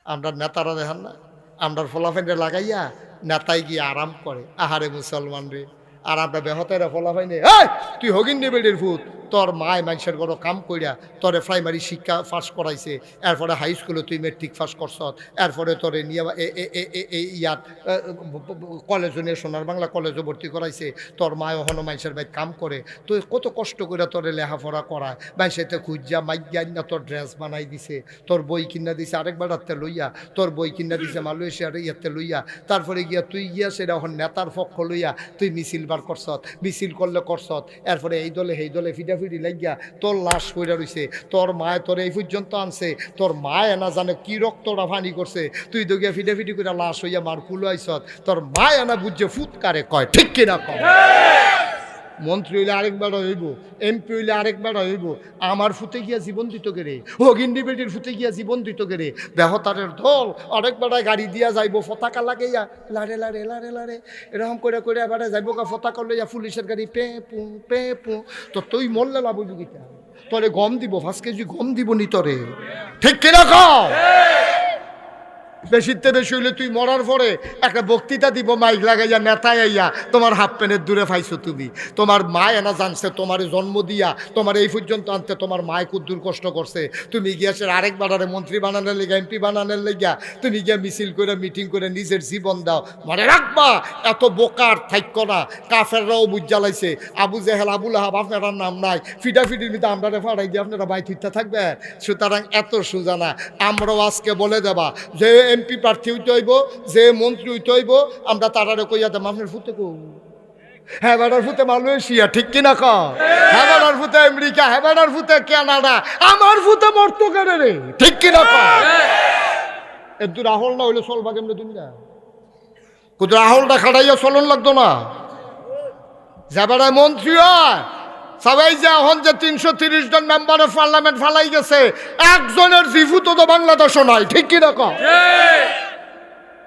আমরা নেতারা দেখেন না, আমরা ফলাফাইনে লাগাইয়া নেতাই গিয়ে আরাম করে। আহারে মুসলমান রে, আর আমরা বেহতেরা ফলাফাইনে তুই হগিন বেডির ভূত, তোর মায় মানুষের বড় কাম কইরা তোরে প্রাইমারি শিক্ষা পাস করাইছে, এরপরে হাই স্কুলে তুই মেট্রিক পাস করছ, এরপরে তোরে নিয়ে ইয়াত কলেজও নিয়ে সোনার বাংলা কলেজও ভর্তি করাইছে, তোর মায় ওখানে মানুষের ভাই কাম করে, তুই কত কষ্ট করে তোরে লেখাপড়া করায়, মানুষেতে খুঁজা মাইয়া না তোর ড্রেস বানাই দিছে, তোর বই কিনা দিছে আরেকবার হাতে লইয়া, তোর বই কিনা দিছে মালয়েশিয়ার ইয়াতে লইয়া, তারপরে গিয়া তুই গিয়া সেটা এখন নেতার পক্ষ লইয়া তুই মিছিল বার করছত, মিছিল করলে করছত, এরপরে এই দলে সেই দলে ফিডাফিডি লাগিয়া তোর লাশ কইরা রইছে, তোর মায় তোর এই পর্যন্ত আনছে, তোর মায় না জানে কি রক্তটা ফানি করছে, তুই তো গিয়া ফিডাফিডি করে লাশ হইয়া মার কুলো আইছত, তোর মায় না বুঝছে ফুৎকারে কয়, ঠিক কিনা কয়? মন্ত্রী হইলে আরেকবার হইব, এমপি হইলে আরেকবার হইব, আমার ফুতে গিয়া জীবন দিত গেরে, হগিন্ডি বেটির ফুতে গিয়া জীবন দিত গেরে, বেহতারের দল আরেকবার গাড়ি দিয়া যাইব পতাকা লাগাইয়া লারে লারে লারে লারে এরকম করে করে এবারে যাইব গা পতাকা লইয়া পুলিশের গাড়ি পে পু, তো তুই মরলে লাভ হইব গীতা, তোরে গম দিব 5 কেজি গম দিব নি তোরে, ঠিক কিনা কও? বেশিতে বেশি হইলে তুই মরার পরে একটা বক্তৃতা দিব মাইক লাগাইয়া নেতায় আইয়া তোমার হাফ প্যান্টের দূরে পাইছো তুমি, তোমার মায় এনা জানছে তোমার জন্ম দিয়া তোমার এই পর্যন্ত আনতে তোমার মায় কুদ্দুর কষ্ট করছে, তুমি গিয়াছে আরেকবার মন্ত্রী বানানোর লেগা এমপি বানানোর লেগা তুমি গিয়া মিছিল করে মিটিং করে নিজের জীবন দাও, মনে রাখবা এত বোকার থাইক্য না, কাফেররাও বুঝ জ্বালাইছে, আবু জেহেল আবুল আহাব আপনার নাম নাই, ফিডাফিডির ভিতরে আমরা ফাড়াই দিয়ে আপনারা বাই ঠিকঠাক থাকবে, সুতরাং এত সোজা না, আমরাও আজকে বলে দেবা যে এমপি প্রার্থী হইতে হইব, যে মন্ত্রী হইতে হইব, আমরা তারারে কইয়া দেব আপনার ফুতে কো, হ্যাঁ বেড়ার ফুতে মালয়েশিয়া, ঠিক কিনা ক? হ্যাঁ বেড়ার ফুতে আমেরিকা, হ্যাঁ বেড়ার ফুতে কানাডা, আমার ফুতে মরতো কেন রে, ঠিক কিনা ক? এর রাহুল না হইলে চলবা কেমনে দুনিয়া, কোথাও রাহুলটা খাটাইয়া চলন লাগতো না, যে বেড়ায় মন্ত্রী হয় সবাই যে এখন যে 330 জন মেম্বার অফ পার্লামেন্ট ফালাই গেছে, একজনের জিভুত তো বাংলাদেশও নাই, ঠিক কিনা কম?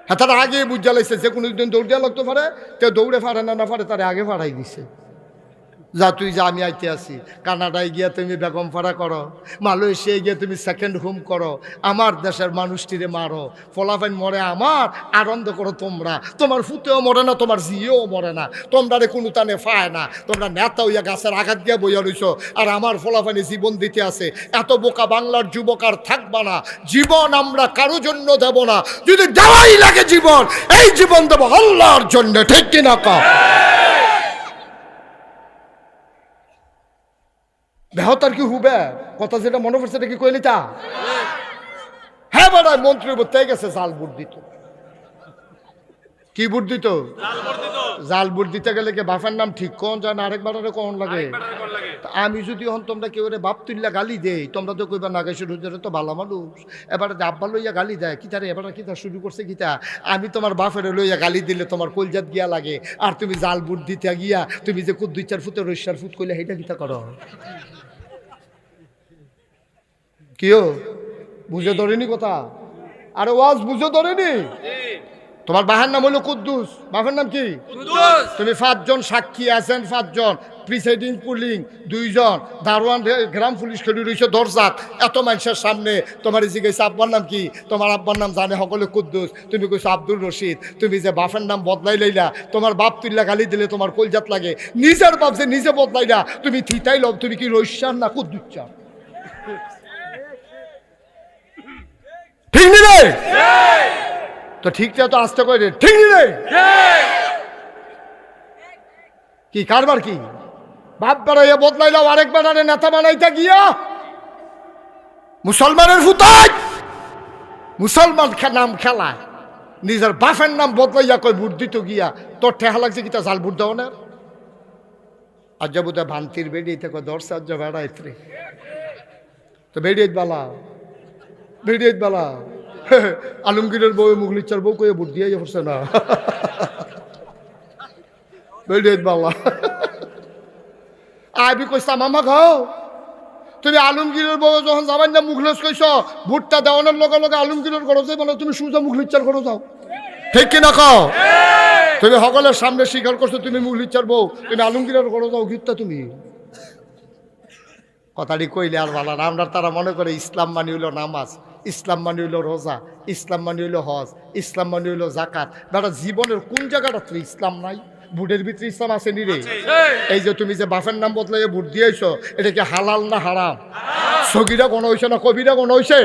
হ্যাঁ, তারা আগে বুঝা লাগছে যে কোনো দিন দৌড় দেওয়া লাগতে পারে, কেউ দৌড়ে পারে না পারে, তারা আগে ফাড়াই দিছে, যা তুই যা আমি আইতে আসি, কানাডায় গিয়া তুমি বেগম ফাড়া করো, মালয়েশিয়ায় গিয়ে তুমি সেকেন্ড হোম করো, আমার দেশের মানুষটিরে মারো, ফলাফাইন মরে আমার, আনন্দ করো তোমরা, তোমার ফুতেও মরে না, তোমার জিয়েও মরে না, তোমরা রে কোনো টানে পায় না, তোমরা নেতা হইয়া গাছের আঘাত দিয়া বইয়া রইছ, আর আমার ফলাফাইনে জীবন দিতে আছে, এত বোকা বাংলার যুবক আর থাকবা না, জীবন আমরা কারো জন্য দেব না, যদি দেওয়াই লাগে জীবন, এই জীবন দেবো আল্লাহর জন্য, ঠিক কিনা কা? বেহতার কি হুবে কথা যেটা মনে পড়ছে এটা কি কইলি তা? হ্যাঁ বেড়ায় মন্ত্রী বলতে গেছে জাল বুট দিত, কি বুট দিত? জাল বুট দিতে গেলে কি বাপের নাম ঠিক কোন জান আরেকবার কোন লাগে? আমি যদি হন তোমরা কেউ বাপ তুললা গালি দেই, তোমরা তো কইবা নাগেশ্বর হুজুরে তো ভালো মানুষ, এবারে আব্বা লইয়া গালি দেয় কিতারে, এবারে কিতা শুরু করছে কিতা, আমি তোমার বাপের লইয়া গালি দিলে তোমার কলজাত গিয়া লাগে, আর তুমি জাল বুট দিতে গিয়া তুমি যে কুদ 2-4 ফুটে রইসার ফুট কইলে সেইটা কিতা করো? কিও বুঝে ধরেনি কথা? আরে ওয়াজ বুঝে ধরেনি? তোমার বাহার নাম হলো কুদ্দুস, বাপের নাম কি? তুমি 5 জন সাক্ষী আছেন, 5 জন প্রিসাইডিং পুলিং, 2 জন দারোয়ান, গ্রাম পুলিশ খেলি রয়েছে দরজাত, এত মানুষের সামনে তোমার জিজ্ঞেস আব্বার নাম কি, তোমার আব্বার নাম জানে সকলে কুদ্দুস, তুমি কইছো আব্দুল রশিদ, তুমি যে বাপের নাম বদলাই লইলা, তোমার বাপ তুল্লা গালি দিলে তোমার কলজাত লাগে, নিজের বাপ যে নিজে বদলাই না, তুমি থিতাই লব, তুমি কি রইসার না কুদ্দুচ্চার? ঠিক নি রে? তো ঠিকটা তো আসতে করে, ঠিক নি রে? কি কারবার কি বাপ বাড়াইয়া বদলাইলাও, আরেকবার আরে নেতা বানাইতে গিয়া মুসলমানের ফুতাই মুসলমান নাম খেলায়, নিজের বাপের নাম বদলাইয়া কই বুট দিত গিয়া, তোর ঠেহা লাগছে কি তা জাল বুট দেও না? আজ বোধ ভান্তির বেড়িয়ে কয় দর্শা আজ বেড়াইত্রে, তো বেড়িয়ে বালা বেড়িয়ে বালা আলমগীরের বউ মুগলিচার বউ কয়ে বুট দিয়ে পড়ছে না, বেড়িয়ে বালা আবি কইস মামা খাও, তুমি আলমগীরের বউ যখন যাবেন না মুখলেস কইস, ভুট্টা দেওয়ানোর লগে লগে আলমগীরের ঘরে যাই বলো তুমি সুজা মুখলিচার ঘরে যাও, ঠিক কিনা কও? তুমি সকলের সামনে স্বীকার করছো তুমি মুখলিচার বউ, তুমি আলমগীরের ঘরে যাও, গীতটা তুমি কথাটি কইলে আর ভালো না, আমরা তারা মনে করে ইসলাম মানি হইল নামাজ, ইসলাম মানে হইল রোজা, ইসলাম মানে হইল হজ, ইসলাম মানে হইল জাকাত। বেটা জীবনের কোন জায়গাটা তো ইসলাম নাই? বুটের ভিতরে ইসলাম আছে নি রে? এই যে তুমি যে বাপের নাম বদলাইয়ে বুট দিয়েছ, এটা কি হালাল না হারাম? সগিরা কোন হইছে না কবিরা কোন হইছে?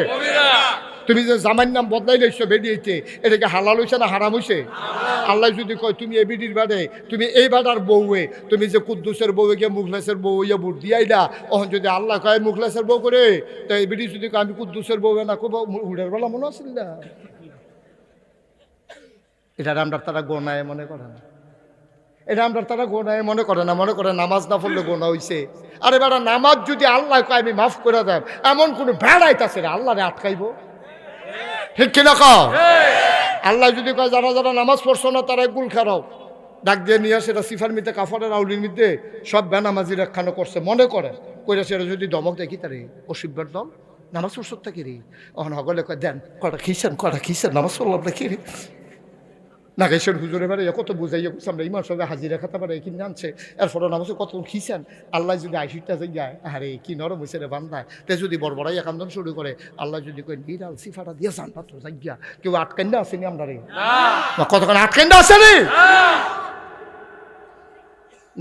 তুমি যে জামাইর নাম বদলাই লইছো বেরিয়েছে, এটা কি হালাল হইছে না হারাম হইছে? আল্লাহ যদি কয় তুমি এই বিডির বাদে, তুমি এই বাদার বউয়ে, তুমি যে কুদ্দুসের বউয়ে গিয়ে মুখলেসের বউ ইয়ে বুট দিয়াইলা, ওখান যদি আল্লাহ কয় মুখলেসের বউ করে, তো এই বিডি যদি কয় আমি কুদ্দুসের বউয়ে না কব, উড়ের বেলা মনে আসল না। এটা আমরা তারা গোনায় মনে করে না, এটা আমরা তারা গোনায় মনে করে না, মনে করে নামাজ না পড়লে গোনা হইছে। আরে বেটা নামাজ যদি আল্লাহ কয় আমি মাফ করে দেন, এমন কোনো ভেড়াইতাছে রে আল্লাহ রে আটকাইব? ঠিক কিনা কও? আল্লাহ যদি কয় যারা যারা নামাজ পড়ছো না তারা গুল খারাও, ডাক দিয়ে নিয়ে আসে, এটা সিফার মধ্যে কাফারের আউলির মধ্যে সব বেনামাজির একখানো করছে মনে করে, কইরা সেটা যদি দমক দেখি তারে অসিব্বার দল নামাজ পড়ছো থাকি রে, অহন হগলে কয় দেন কটা খিসেন নামাজ পড়লাম না কি রে না গেছেন হুজুরে বেড়ে কত বুঝাইয়া করছি আমরা ইমার সঙ্গে হাজিরা খাতা পারে কিনে জানছে, এরপরে নামাজে কত খিসেন। আল্লাহ যদি আইসিটা যায় আরে কি নরম হয়েছে রে বান্ধায়, তে যদি বড়বড়াই কান্দন শুরু করে, আল্লাহ যদি কই নিরাল সিফাটা দিয়ে যান পাত্র যাইয়া, কেউ আটকান্ডা আসেনি আমরা রে, কতক্ষণ আটকান্ডা আসেনি?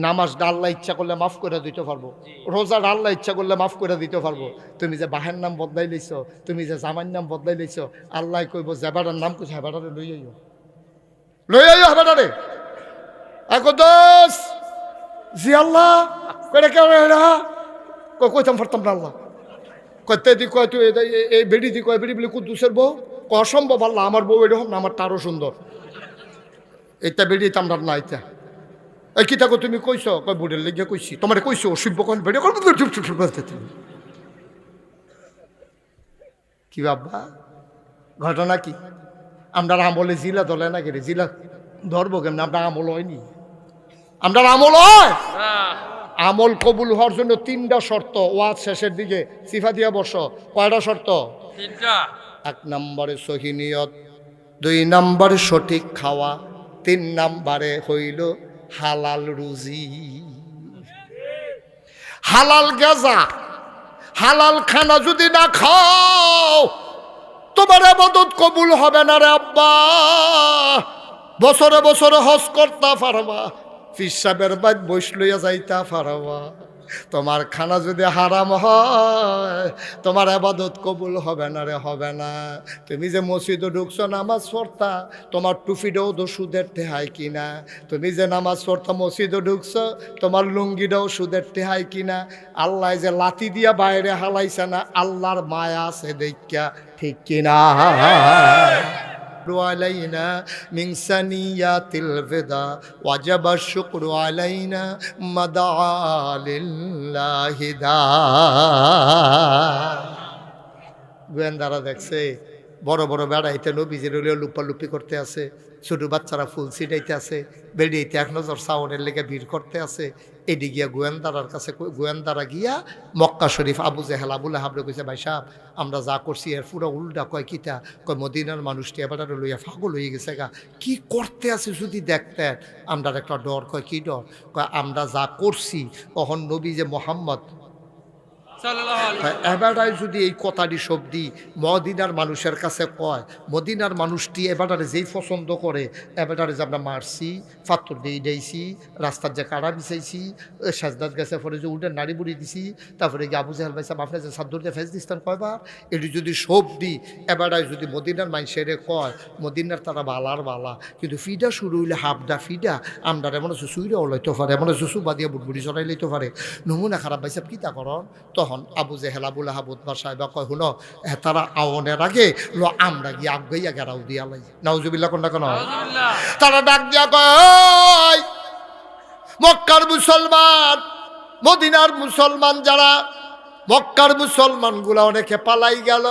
নামাজটা আল্লাহ ইচ্ছা করলে মাফ করে দিতে পারবো, রোজার আল্লাহ ইচ্ছা করলে মাফ করে দিতে পারবো। তুমি যে বাহের নাম বদলাই লইছো, তুমি যে জামাইর নাম বদলাই লইছো, আল্লাহ কইব জেবাটার নাম কইছে হেবাটারে লই আইও, লই আইও হেবাটারে। এখন দোষ জি আল্লাহ কইরা কেউ কইতাম পারতাম না আল্লাহ কইতে দি কয় তুই এই বেড়ি দি কয় বেড়ি বলে কুদ্দুসের বউ, অসম্ভব আল্লাহ আমার বউ এরকম না, আমার তারও সুন্দর, এইটা বেড়ি আমরা না এইটা। এই কি থাকো তুমি কইছ, কয় বুড়ের লেগে কইছি, তোমার কইছো অসভ্য কোন বেড়ে কি বাবা ঘটনা কি? আমরা আমলে জিলা দলে না গেলে জিলা ধরবো কেমন? আমরা আমল হয়নি, আমরা আমল হয়। আমল কবুল হওয়ার জন্য 3টা শর্ত, ওয়াজ শেষের দিকে সিফা দিয়া বস। কয়টা শর্ত? 3টা। 1 নম্বরে সহি নিয়ত, 2 নম্বরে সঠিক খাওয়া, 3 নম্বরে হইল হালাল রুজি, হালাল গাজা, হালাল খানা যদি না খাও তোমার ইবাদত কবুল হবে না রে আব্বা। বছরে বছরে হজ করতে পারবা, ফিসাবের বাদ বইস লইয়া যাইতা পারবা, তোমার খানা যদি হারাম হয় তোমার ইবাদত কবুল হবে না রে, হবে না। তুমি যে মসজিদে ঢুকছো নামাজ পড়তা, তোমার টুপিটাও তো সুদের টেহাই কিনা, তুমি যে নামাজ পড়তা মসজিদে ঢুকছো তোমার লুঙ্গিটাও সুদের টেহাই কিনা, আল্লাহ যে লাথি দিয়া বাইরে হালাইছে না, আল্লাহর মায়া আছে দেখা, ঠিক কিনা? علينا من سنيات الفدا وجب الشكر علينا مدعا لله دا। গোয়েন্দারা দেখছে বড় বড় বেড়াইতে নবীজির লুপালুপি করতে আছে, ছোট বাচ্চারা ফুল ছিটাইতে আছে, বেড়িয়েতে 1 নজর সাউনের লেগে ভিড় করতে আছে। এডি গিয়া গোয়েন্দারার কাছে, গোয়েন্দারা গিয়া মক্কা শরীফ আবু জেহেল আবুল হাবরে কইছে, ভাই সাহেব আমরা যা করছি এর পুরো উল্টা। কয় কিতা? কয় মদিনার মানুষটি এবার লইয়া পাগল হয়ে গেছে গা, কি করতে আছে যদি দেখতেন। আমরা একটা ডর। কয় কি ডর? কয় আমরা যা করছি তখন নবী যে মোহাম্মদ এবারে যদি এই কথাটি শব্দি মদিনার মানুষের কাছে কয়, মদিনার মানুষটি এবারে যেই পছন্দ করে, এবারে যে আমরা মারছি, পাথর দিয়ে দিয়েছি, রাস্তার যে কাড়া বিছাইছি, সাজদাত গেছে পরে যে উল্টে নাড়ি বুড়ি দিছি, তারপরে গিয়ে আবু জাহেল ভাই সাহেব আপনার যে সাদ্দুর দিয়ে ফেস দিস্তান কয়বার, এটি যদি শব্দি এবারে যদি মদিনার মানুষের কয়, মদিনার তারা বালার বালা, কিন্তু ফিডা শুরু হইলে হাফডা ফিডা আমরা এমন আছে সুইরাও লইতে পারে, এমন আছে সুবা দিয়ে বুটবুড়ি চড়াই লইতে পারে, নমুনা খারাপ ভাই সাহেব কিতা করন। তখন আবু জেহেল আবুল হাবুদ্বার সাহেব কয়, হুনো তারা আওনের আগে লো আমরা গিয়ে আগাইয়া গেরাও দিয়া লাই, নাউজুবিল্লাহ কোনটা কেন? তারা ডাক দিয়া কয়, মক্কার মুসলমান, মদিনার মুসলমান যারা, মক্কার মুসলমানগুলা অনেকে পালাই গেল,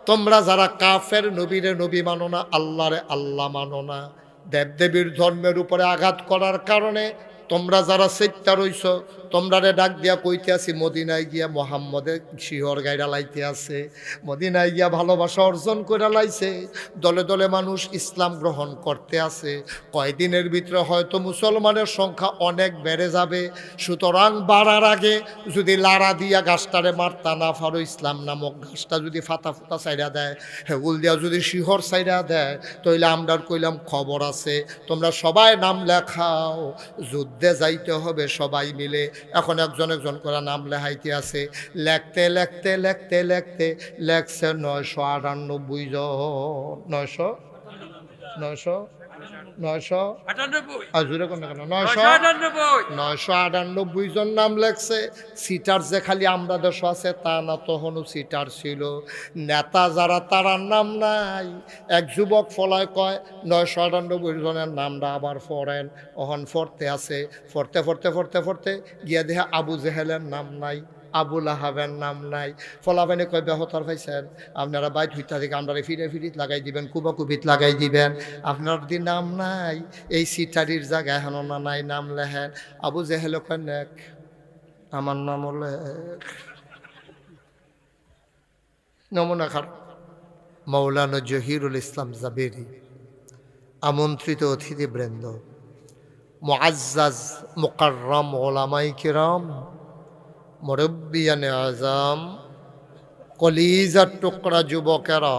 তোমরা যারা কাফের নবীরে নবী মানো না, আল্লাহরে আল্লাহ মানো না, দেবদেবীর ধর্মের উপরে আঘাত করার কারণে তোমরা যারা সেটটা রইছ, তোমরারে ডাক দিয়া কইতে আছি মদিনায় গিয়া মোহাম্মদের শিহর গাইরা লাইতে আছে, মদিনায় গিয়া ভালোবাসা অর্জন করে লাইছে, দলে দলে মানুষ ইসলাম গ্রহণ করতে আছে। কয়দিনের ভিতরে হয়তো মুসলমানের সংখ্যা অনেক বেড়ে যাবে। সুতরাং বাড়ার আগে যদি লাড়া দিয়া গাছটারে মারতা না পারো, ইসলাম নামক গাছটা যদি ফাতা ফুতা সাইডা দেয়, হেগুল দিয়া যদি শিহর সাইডা দেয়, তাইলে আমরা কইলাম খবর আছে, তোমরা সবাই নাম লেখাও, যুদ্ধে যাইতে হবে সবাই মিলে। এখন একজন একজন করে নাম লেখাইতে আছে। লেখতে লেখতে লেখতে লেখতে লেখছে 998 জন। 998 জন নাম লেখছে। সিটার যে খালি আমরা দেশ আছে তা না, তখনও সিটার ছিল। নেতা যারা তারার নাম নাই। এক যুবক ফলায় কয় 998 জনের নামটা আবার পড়েন। ওহন ফরতে আছে, ফরতে ফরতে ফরতে ফরতে গিয়া দেখে আবু জেহেলের নাম নাই, আবু লাহাবের নাম নাই। ফলাফেনে কয় বেহতার পাইছেন, আপনারা বাইট হইতা থেকে আমরা ফিরে ফিরিত লাগাই দিবেন, কুবা কুবিত লাগাই দিবেন, আপনার দি নাম নাই। এই সিটারির জায়গায় হেন না নাই, নাম লেহেন। আবু জেহেল কয় নেক, আমার নাম লেখ। নমুনা খারাপ। মৌলানা জহিরুল ইসলাম জাবেরি, আমন্ত্রিত অতিথিবৃন্দ, মুআজ্জাজ মুকাররম ওলামায়ে কিরাম, মুরব্বিয়ানে আজম, কলিজার টুকরা যুবকেরা,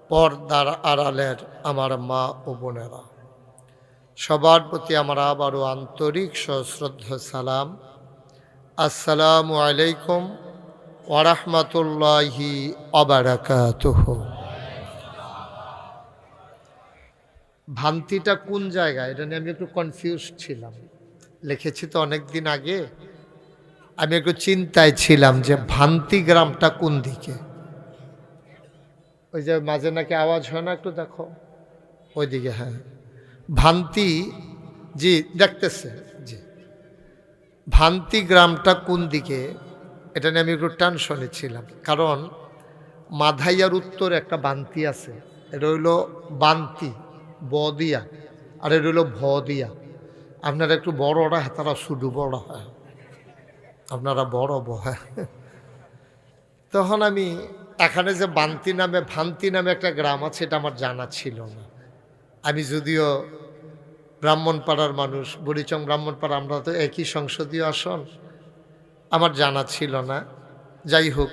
পর্দার আড়ালের আমার মা ও বোনেরা, সবার প্রতি আমার আবারও আন্তরিক সশ্রদ্ধ সালাম। আসসালামু আলাইকুম ওয়া রাহমাতুল্লাহি ওয়া বারাকাতুহু। ভান্তিটা কোন জায়গায়, এটা নিয়ে আমি একটু কনফিউজ ছিলাম। লিখেছি তো অনেক দিন আগে, আমি একটু চিন্তায় ছিলাম যে ভান্তি গ্রামটা কোন দিকে। ওই যে মাঝে নাকি আওয়াজ হয় না, একটু দেখো ওইদিকে। হ্যাঁ, ভান্তি, জি দেখতেছে, জি ভান্তি গ্রামটা কোন দিকে, এটা নিয়ে আমি একটু টেনশনে ছিলাম। কারণ মাধাইয়ার উত্তর একটা বান্তি আছে, এটা হইল বান্তি বদিয়া, আর এটা হইল ভদিয়া। আপনারা একটু বড়রা, তারা শুধু বড় হয়, আপনারা বড় বহা। তখন আমি এখানে যে ভান্তি নামে একটা গ্রাম আছে, এটা আমার জানা ছিল না। আমি যদিও ব্রাহ্মণপাড়ার মানুষ, বুড়িচং ব্রাহ্মণপাড়া, আমরা তো একই সংসদীয় আসন, আমার জানা ছিল না। যাই হোক,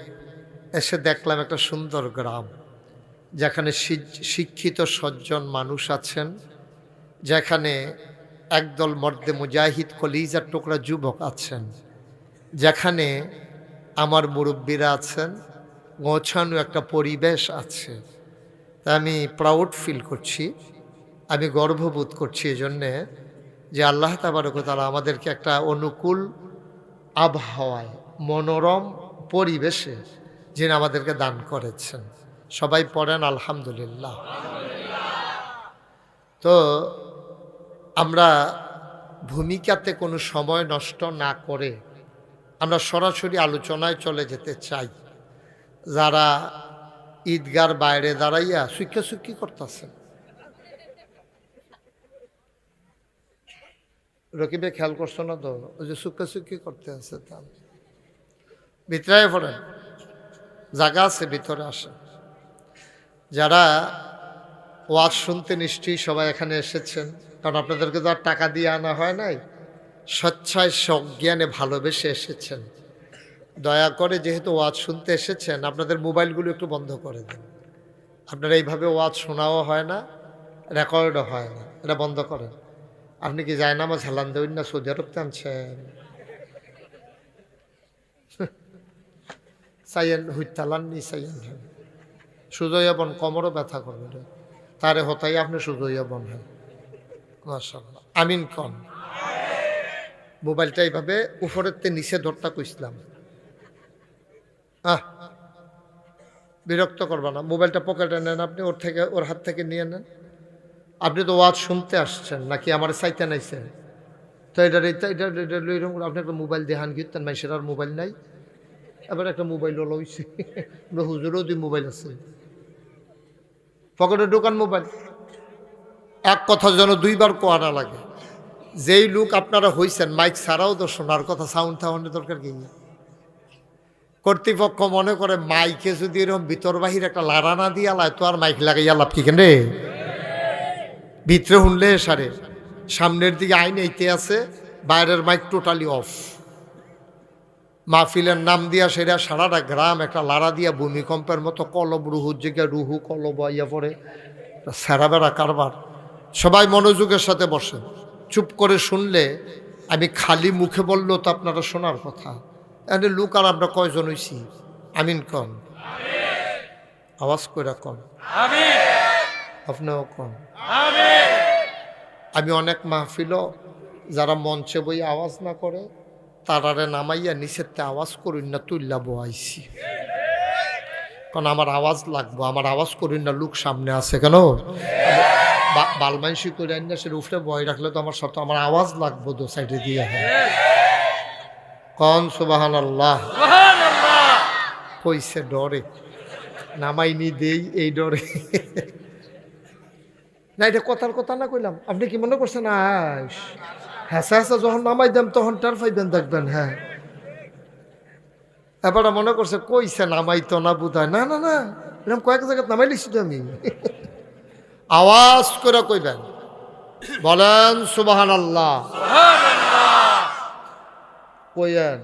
এসে দেখলাম একটা সুন্দর গ্রাম, যেখানে শিক্ষিত সজ্জন মানুষ আছেন, যেখানে একদল মর্দে মুজাহিদ কলিজার টুকরা যুবক আছেন, যেখানে আমার মুরব্বীরা আছেন, গোছানো একটা পরিবেশ আছে। তা আমি প্রাউড ফিল করছি, আমি গর্ববোধ করছি এজন্যে যে আল্লাহ তাবারক ওয়া তাআলা আমাদেরকে একটা অনুকূল আবহাওয়ায়, মনোরম পরিবেশে যিনি আমাদেরকে দান করেছেন। সবাই পড়েন আলহামদুলিল্লাহ। তো আমরা ভূমিকাতে কোনো সময় নষ্ট না করে আমরা সরাসরি আলোচনায় চলে যেতে চাই। যারা ঈদগার বাইরে দাঁড়াইয়া সুখী করতেছে, রকিবে খেয়াল করছো না তো, ওই যে সুখী করতে আছে, তা ভিতরে পড়েন, জায়গা আছে, ভিতরে আসে। যারা ওয়াজ শুনতে নিশ্চয়ই সবাই এখানে এসেছেন, কারণ আপনাদেরকে তো আর টাকা দিয়ে আনা হয় নাই, স্বেচ্ছায় সজ্ঞানে ভালোবেসে এসেছেন। দয়া করে যেহেতু ওয়াজ শুনতে এসেছেন, আপনাদের মোবাইলগুলো একটু বন্ধ করে দেন। আপনারা এইভাবে ওয়াজ শোনাও হয় না, রেকর্ডও হয় না, এটা বন্ধ করেন। আপনি কি যায় না আমার ঝালান দেবেন না, সৌদি আরব টানছেন, চাইয়েন হুইতালান নি চাইয়েন, সুজয়া বন কমরও ব্যথা করবে, তারে হতাই আপনি সুজয়া বন। হ্যাঁ মাশাআল্লাহ, আমিন কন। মোবাইলটা এইভাবে উপরের তে নিচে ধরতা কইসলাম, বিরক্ত করবা না। মোবাইলটা পকেটে নেন, আপনি ওর হাত থেকে নিয়ে নেন। আপনি তো ওয়াজ শুনতে আসছেন নাকি আমার চাইতে নাইছেন? তো এটা আপনি একটা মোবাইল দেখান গিয়েছেন, মাইসের আর মোবাইল নাই, এবার একটা মোবাইল লইছে, হুজুরও দুই মোবাইল আছে, পকেটে ঢোকান মোবাইল। এক কথা যেন দুইবার কোয়া না লাগে। যেই লোক আপনারা হইছেন মাইক ছাড়াও তো শোনার কথা, সাউন্ড থাউন্ডের দরকার কি? কর্তৃপক্ষ মনে করে মাইকে যদি এরকম ভিতর বাহির একটা লাড়া না দিয়া লায় তো আর মাইক লাগাইয়া লাভ কি কেন রে? ভিতরে শুনলে সারে, সামনের দিকে আইন এইতে আছে, বাইরের মাইক টোটালি অফ। মাহফিলের নাম দিয়া সেটা সারাটা গ্রাম একটা লাড়া দিয়া ভূমিকম্পের মতো কলব রুহুর জায়গায় রুহু কলব আইয়া পড়ে, সেরা বেড়া কারবার। সবাই মনোযোগের সাথে বসে, চুপ করে শুনলে, আমি খালি মুখে বললেও তো আপনারা শোনার কথা। এনে লোক আর আমরা কয়জন হইছি? আমিন কন, আওয়াজ করে কন, আপনিও কন। আমি অনেক মাহফিলও যারা মঞ্চে বই আওয়াজ না করে তারারে নামাইয়া নিচেরতে আওয়াজ করুন না তুল্লা বয়াইছি, কারণ আমার আওয়াজ লাগবো। আমার আওয়াজ করুন না, লোক সামনে আছে কেন বালমাইশি করে আন না, সে উফরে বয় রাখলে তো আমার সাথে আমার আওয়াজ লাগবো দো সাইডে দিয়ে। কন সুবহানাল্লাহ। কইছে ডরে নামাইনি দেই, এই ডরে না, এটা কথার কথা না কইলাম। আপনি কি মনে করছেন হ্যাঁসা হ্যাঁসা যখন নামাই দেন তখন টার পাইবেন দেখবেন? হ্যাঁ, এবার মনে করছে কইছে নামাই তো না বুঝায়, না না না, এরকম কয়েক জায়গায় নামাই লিখছি তো আমি। আওয়াজ করে কইবেন, বলেন সুবহানাল্লাহ, কইয়েন,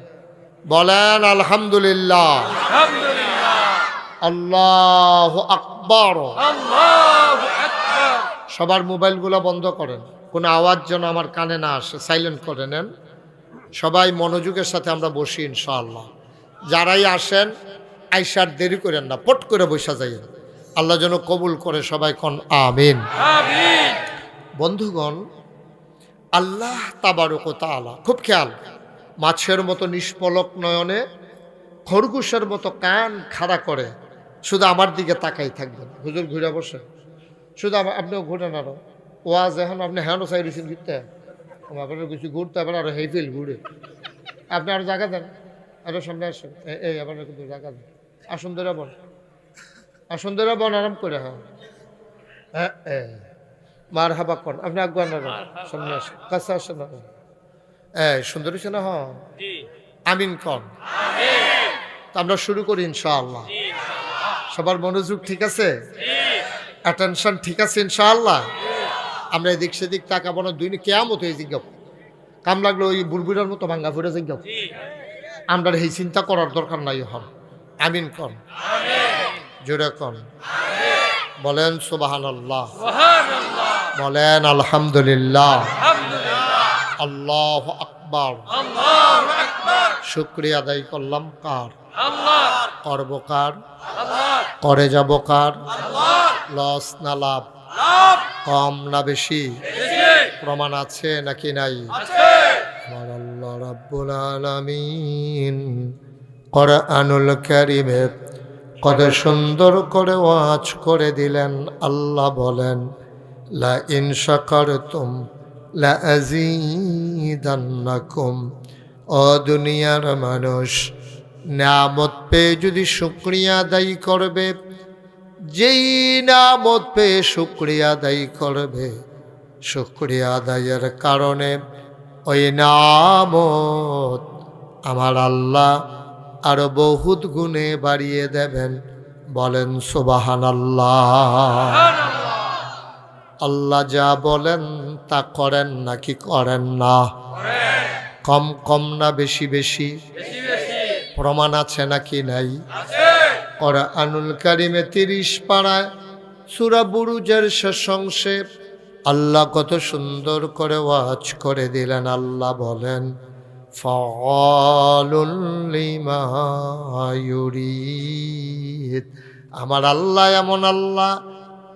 বলেন আলহামদুলিল্লাহ, আল্লাহু আকবার। সবার মোবাইলগুলো বন্ধ করেন, কোনো আওয়াজ যেন আমার কানে না আসে, সাইলেন্ট করে নেন। সবাই মনোযোগের সাথে আমরা বসি ইনশাআল্লাহ। যারাই আসেন আইসার দেরি করেন না, পট করে বসা যাইয়েন। আল্লাহ যেন কবুল করে, সবাই কোন আমিন। বন্ধুগণ, আল্লাহ তাবারক ওয়া তাআলা খুব খেয়াল, মাছের মতো নিষ্পলক নয়নে, খরগোশের মতো কান খাড়া করে শুধু আমার দিকে তাকাই থাকবেন। হুজুর ঘুরে বসে, শুধু আপনিও ঘুরেন। আরো ওয়াজ এখন আপনি হ্যাঁ চাই দিচ্ছেন ঘুরতে, আপনার কিছু ঘুরতে আবার আরো হেইফিল ঘুরে, আপনি আরো জায়গা দেন, আরো সামনে আসেন, এই আবার কিন্তু জায়গা দেন, আসুন ধরে বন, আসুন ধরে বন, আরাম করে। হ্যাঁ মার হাবা কর, আপনি আগুয়ান সামনে আসেন, কাছে আসেন। সুন্দর হয়েছে না? হ্যাঁ, আমিন কন। আমরা শুরু করি ইনশাআল্লাহ। সবার মনোযোগ ঠিক আছে? অ্যাটেনশন ঠিক আছে ইনশাআল্লাহ? আমরা এদিক সেদিক তাকাবো না, দুই কেয়ামত হয়ে জিজ্ঞাব, কাম লাগলো ওই বুড়বুড়ার মতো ভাঙ্গা ফুটে জিজ্ঞাব। আমরা এই চিন্তা করার দরকার নাই। হন আমিন কন, জোরে কন, বলেন সুবহানাল্লাহ, বলেন আলহামদুলিল্লাহ, আল্লাহু আকবার। শুকরিয়া আদায় করলাম কার? করব কার? করে যাব কার? লস না লাভ? কম না বেশি? প্রমাণ আছে নাকি নাই? আমার আল্লাহ রাব্বুল আলামিন কোরআনুল কারীমে কত সুন্দর করে ওয়াজ করে দিলেন। আল্লাহ বলেন, লা ইন শাকারতুম লা আযীদান্নাকুম। ও দুনিয়ার মানুষ, নিয়ামত পেয়ে যদি শুকরিয়া আদায় করবে, যেই নিয়ামত পেয়ে শুকরিয়া আদায় করবে, শুকরিয়া আদায়ের কারণে ওই নিয়ামত আমার আল্লাহ আরো বহুত গুণে বাড়িয়ে দেবেন। বলেন সুবহানাল্লাহ। আল্লাহ যা বলেন তা করেন নাকি করেন না? কম কম না বেশি বেশি? প্রমাণ আছে নাকি নাই? কোরআনুল কারীমে 30 পারায় সূরা বুরুজের শেষ অংশে আল্লাহ কত সুন্দর করে ওয়াজ করে দিলেন। আল্লাহ বলেন, ফাআলুল লিমা ইউরিদ। আমার আল্লাহ এমন আল্লাহ,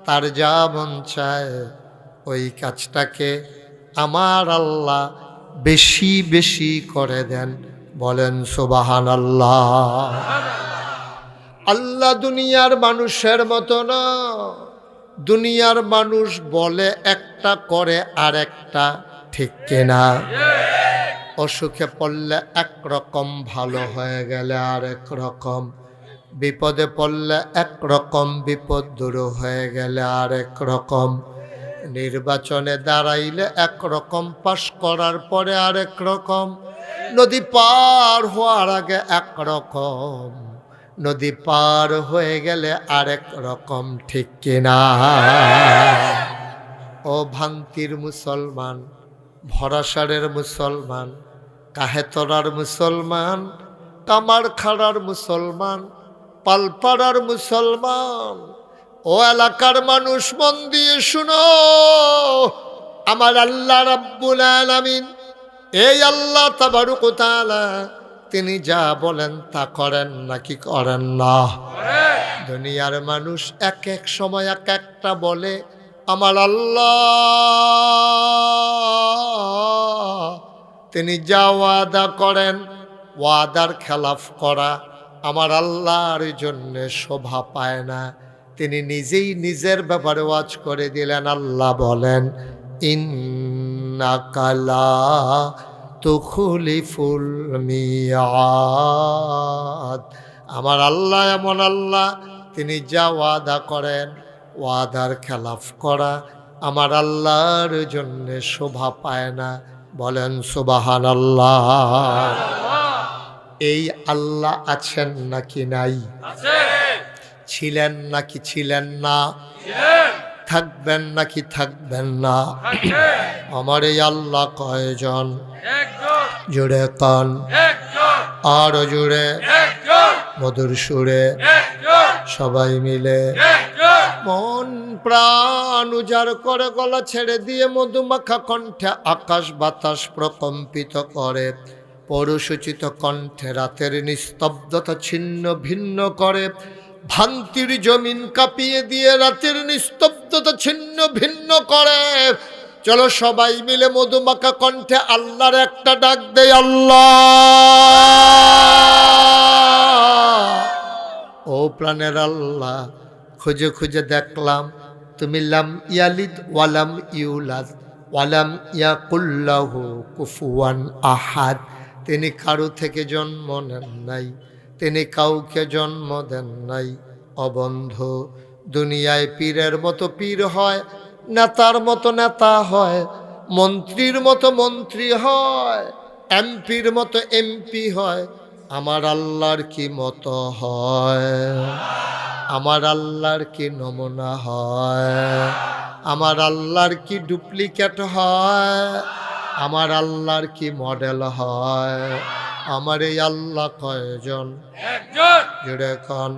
তার যা মন চায় ওই কাজটাকে আমার আল্লাহ বেশি বেশি করে দেন। বলেন সুবহানাল্লাহ। আল্লাহ দুনিয়ার মানুষের মতো না। দুনিয়ার মানুষ বলে একটা, করে আর একটা, ঠিক কিনা? অসুখে পড়লে একরকম, ভালো হয়ে গেলে আর এক রকম, বিপদে পড়লে একরকম, বিপদ দূর হয়ে গেলে আর এক রকম। নির্বাচনে দাঁড়াইলে একরকম, পাশ করার পরে আরেক রকম, নদী পার হওয়ার আগে একরকম, নদী পার হয়ে গেলে আরেক রকম, ঠিক কিনা? ও ভান্তির মুসলমান, ভরাসারের মুসলমান, কাহেতরার মুসলমান, কামারখাড়ার মুসলমান, পালপাড়ার মুসলমান, ও এলাকার মানুষ মন দিয়ে শুনো, আমার আল্লাহ রাব্বুল আলামিন, এই আল্লাহ তাবারক ওয়া তাআলা, তিনি যা বলেন তা করেন নাকি করেন না? দুনিয়ার মানুষ এক এক সময় এক একটা বলে, আমার আল্লাহ তিনি যা ওয়াদা করেন, ওয়াদার খেলাফ করা আমার আল্লাহর জন্য শোভা পায় না। তিনি নিজেই নিজের ব্যাপারে ওয়াজ করে দিলেন। আল্লাহ বলেন, ইন্নাকা লা তুখলিফুল মিয়াদ। আমার আল্লাহ এমন আল্লাহ, তিনি যা ওয়াদা করেন, ওয়াদার খেলাফ করা আমার আল্লাহর জন্য শোভা পায় না। বলেন সুবহানাল্লাহ। এই আল্লাহ আছেন নাকি নাই? ছিলেন নাকি ছিলেন না? থাকবেন নাকি থাকবেন না? আমার এই আল্লাহ কয়জন? জুড়ে কান, আরো জুড়ে, মধুর সুরে সবাই মিলে মন প্রাণ উজাড় করে গলা ছেড়ে দিয়ে মধুমাখা কণ্ঠে আকাশ বাতাস প্রকম্পিত করে, পৌরসূচিত কণ্ঠে রাতের নিস্তব্ধতা ছিন্ন ভিন্ন করে, ভান্তির জমিন কাঁপিয়ে দিয়ে রাতের নিস্তব্ধতা ছিন্ন ভিন্ন করে। চলো সবাই মিলে মধুমাখা কণ্ঠে আল্লাহর একটা ডাক দেয়, আল্লাহ। ও প্রাণের আল্লাহ, খুঁজে খুঁজে দেখলাম তুমি লাম ইয়ালিদ ওয়ালাম ইউলাদ ওয়ালাম ইয়াকুল্লাহু কুফুয়ান আহাদ। তিনি কারো থেকে জন্ম নেন নাই, তিনি কাউকে জন্ম দেন নাই। অবন্ধ, দুনিয়ায় পীরের মতো পীর হয়, নেতার মতো নেতা হয়, মন্ত্রীর মতো মন্ত্রী হয়, এমপির মতো এমপি হয়। আমার আল্লাহর কি মতো হয়? আমার আল্লাহর কি নমুনা হয়? আমার আল্লাহর কি ডুপ্লিকেট হয়? আমার আল্লাহর কি মডেল হয়? আমার এই আল্লাহ কয়জন? জুড়ে কন।